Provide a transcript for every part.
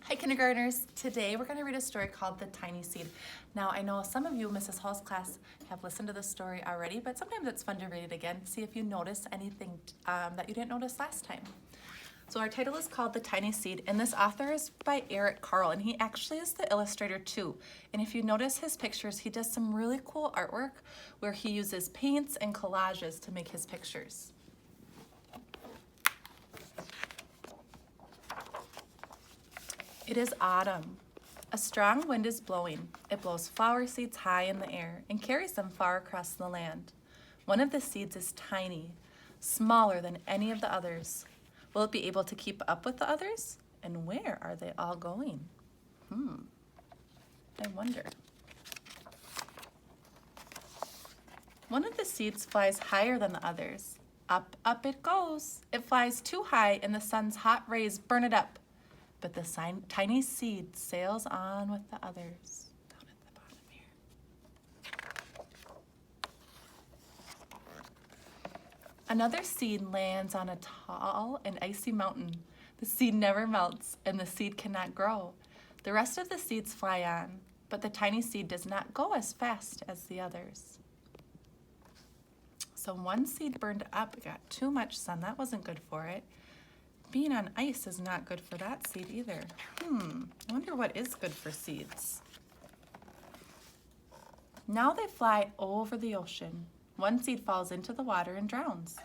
Hi kindergartners, today we're going to read a story called The Tiny Seed. Now I know some of you, Mrs. Hall's class, have listened to this story already, but sometimes it's fun to read it again, see if you notice anything that you didn't notice last time. So our title is called The Tiny Seed, and this author is by Eric Carle, and he actually is the illustrator too. And if you notice his pictures, he does some really cool artwork where he uses paints and collages to make his pictures. It is autumn. A strong wind is blowing. It blows flower seeds high in the air and carries them far across the land. One of the seeds is tiny, smaller than any of the others. Will it be able to keep up with the others? And where are they all going? I wonder. One of the seeds flies higher than the others. Up, up it goes. It flies too high and the sun's hot rays burn it up. But the tiny seed sails on with the others. Down at the bottom here. Another seed lands on a tall and icy mountain. The seed never melts and the seed cannot grow. The rest of the seeds fly on, but the tiny seed does not go as fast as the others. So one seed burned up, it got too much sun. That wasn't good for it. Being on ice is not good for that seed either. I wonder what is good for seeds. Now they fly over the ocean. One seed falls into the water and drowns.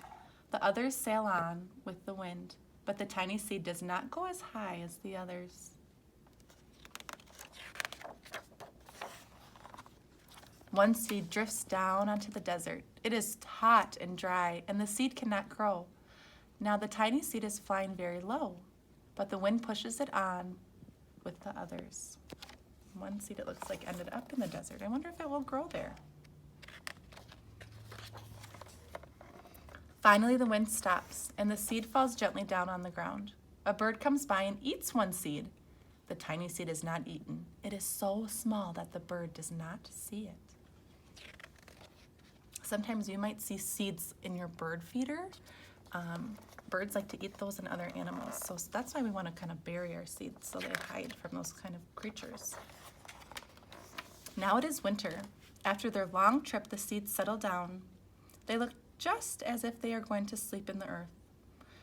The others sail on with the wind, but the tiny seed does not go as high as the others. One seed drifts down onto the desert. It is hot and dry, and the seed cannot grow. Now the tiny seed is flying very low, but the wind pushes it on with the others. One seed, it looks like, ended up in the desert. I wonder if it will grow there. Finally, the wind stops, and the seed falls gently down on the ground. A bird comes by and eats one seed. The tiny seed is not eaten. It is so small that the bird does not see it. Sometimes you might see seeds in your bird feeder. Birds like to eat those and other animals, so that's why we want to kind of bury our seeds so they hide from those kind of creatures. Now it is winter. After their long trip, the seeds settle down. They look just as if they are going to sleep in the earth.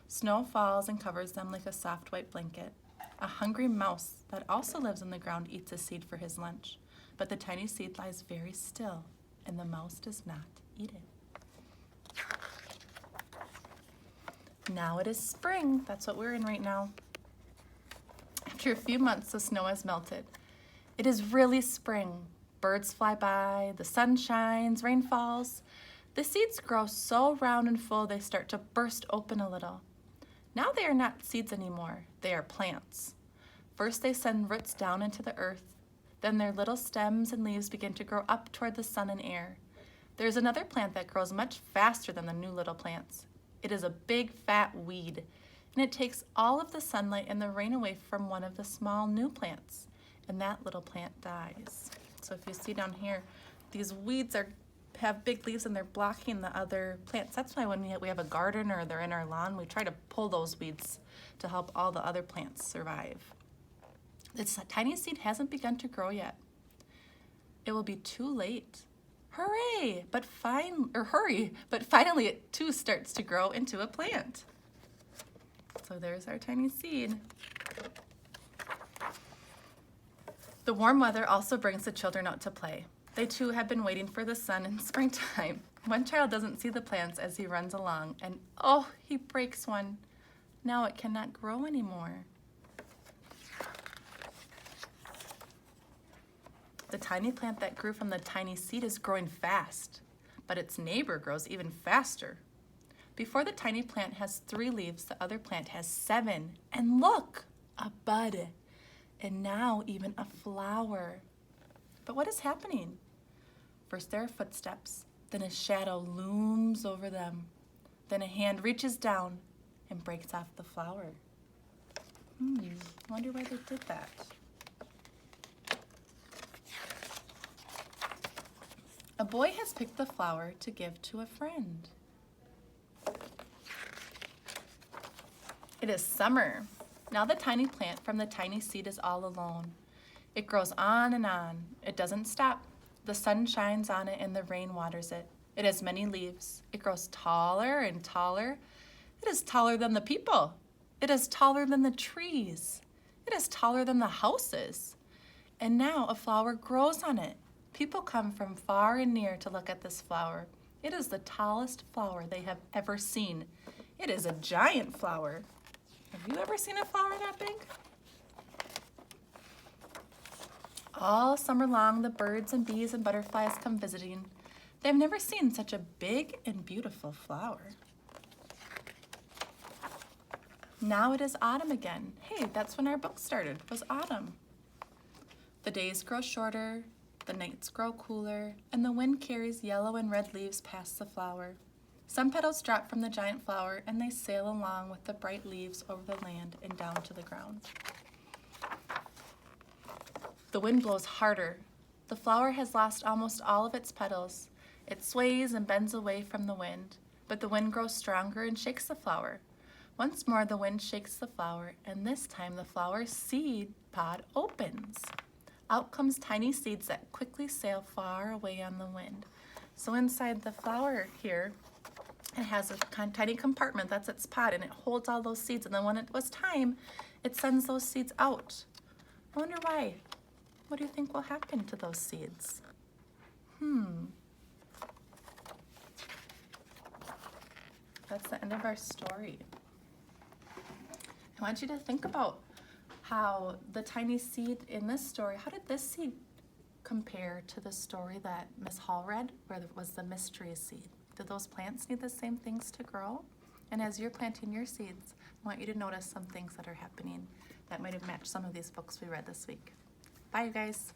Snow falls and covers them like a soft white blanket. A hungry mouse that also lives in the ground eats a seed for his lunch, but the tiny seed lies very still, and the mouse does not eat it. Now it is spring. That's what we're in right now. After a few months, the snow has melted. It is really spring. Birds fly by, the sun shines, rain falls. The seeds grow so round and full they start to burst open a little. Now they are not seeds anymore. They are plants. First they send roots down into the earth. Then their little stems and leaves begin to grow up toward the sun and air. There's another plant that grows much faster than the new little plants. It is a big fat weed, and it takes all of the sunlight and the rain away from one of the small new plants, and that little plant dies. So if you see down here, these weeds have big leaves and they're blocking the other plants. That's why when we have a garden or they're in our lawn, we try to pull those weeds to help all the other plants survive. This tiny seed hasn't begun to grow yet. It will be too late. Hooray! Hurry! But finally it too starts to grow into a plant. So there's our tiny seed. The warm weather also brings the children out to play. They too have been waiting for the sun in springtime. One child doesn't see the plants as he runs along, and oh, he breaks one. Now it cannot grow anymore. The tiny plant that grew from the tiny seed is growing fast, but its neighbor grows even faster. Before the tiny plant has 3 leaves, the other plant has 7. And look, a bud, and now even a flower. But what is happening? First there are footsteps, then a shadow looms over them. Then a hand reaches down and breaks off the flower. I wonder why they did that. A boy has picked the flower to give to a friend. It is summer. Now the tiny plant from the tiny seed is all alone. It grows on and on. It doesn't stop. The sun shines on it and the rain waters it. It has many leaves. It grows taller and taller. It is taller than the people. It is taller than the trees. It is taller than the houses. And now a flower grows on it. People come from far and near to look at this flower. It is the tallest flower they have ever seen. It is a giant flower. Have you ever seen a flower that big? All summer long, the birds and bees and butterflies come visiting. They've never seen such a big and beautiful flower. Now it is autumn again. Hey, that's when our book started, was autumn. The days grow shorter, the nights grow cooler, and the wind carries yellow and red leaves past the flower. Some petals drop from the giant flower and they sail along with the bright leaves over the land and down to the ground. The wind blows harder. The flower has lost almost all of its petals. It sways and bends away from the wind, but the wind grows stronger and shakes the flower. Once more the wind shakes the flower, and this time the flower's seed pod opens. Out comes tiny seeds that quickly sail far away on the wind. So inside the flower here, it has a tiny compartment, that's its pod, and it holds all those seeds, and then when it was time, it sends those seeds out. I wonder why. What do you think will happen to those seeds? That's the end of our story. I want you to think about how the tiny seed in this story, how did this seed compare to the story that Miss Hall read, where it was the mystery seed? Do those plants need the same things to grow? And as you're planting your seeds, I want you to notice some things that are happening that might have matched some of these books we read this week. Bye, you guys.